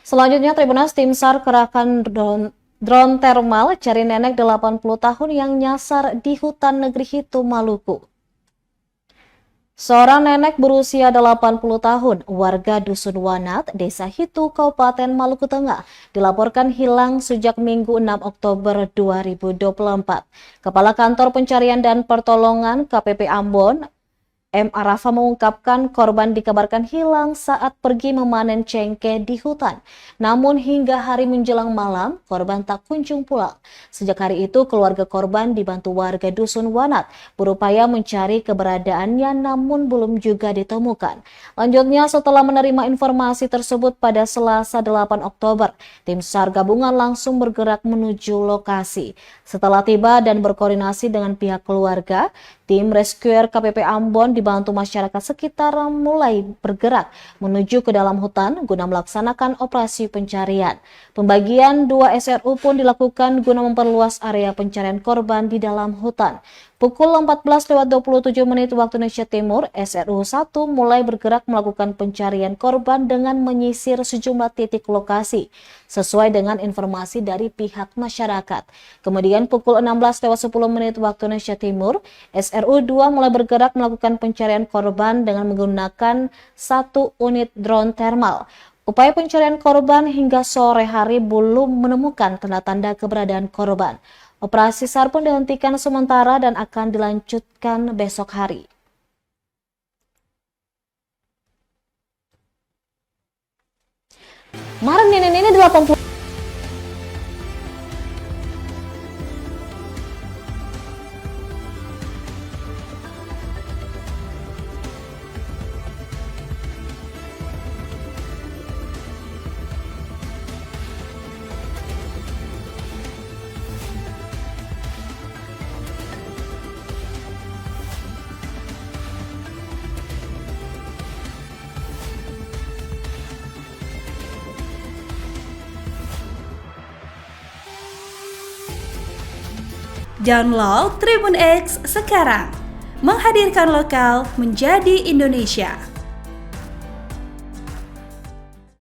Selanjutnya, Tribunnews tim SAR kerahkan drone thermal cari nenek 80 tahun yang nyasar di hutan negeri Hitu, Maluku. Seorang nenek berusia 80 tahun, warga Dusun Wanat, Desa Hitu, Kabupaten Maluku Tengah, dilaporkan hilang sejak Minggu 6 Oktober 2024. Kepala Kantor Pencarian dan Pertolongan KPP Ambon, M. Arafa mengungkapkan korban dikabarkan hilang saat pergi memanen cengkeh di hutan. Namun hingga hari menjelang malam, korban tak kunjung pulang. Sejak hari itu, keluarga korban dibantu warga Dusun Wanat berupaya mencari keberadaannya namun belum juga ditemukan. Lanjutnya, setelah menerima informasi tersebut pada Selasa 8 Oktober, tim SAR gabungan langsung bergerak menuju lokasi. Setelah tiba dan berkoordinasi dengan pihak keluarga, tim rescuer KPP Ambon dibantu masyarakat sekitar mulai bergerak menuju ke dalam hutan guna melaksanakan operasi pencarian. Pembagian 2 SRU pun dilakukan guna memperluas area pencarian korban di dalam hutan. Pukul 14.27 waktu Indonesia Timur, SRU 1 mulai bergerak melakukan pencarian korban dengan menyisir sejumlah titik lokasi sesuai dengan informasi dari pihak masyarakat. Kemudian pukul 16.10 waktu Indonesia Timur, SRU 2 mulai bergerak melakukan pencarian korban dengan menggunakan 1 unit drone thermal. Upaya pencarian korban hingga sore hari belum menemukan tanda-tanda keberadaan korban. Operasi SAR pun dihentikan sementara dan akan dilanjutkan besok hari. Kemarin ini 80. Download Tribun X sekarang, menghadirkan lokal menjadi Indonesia.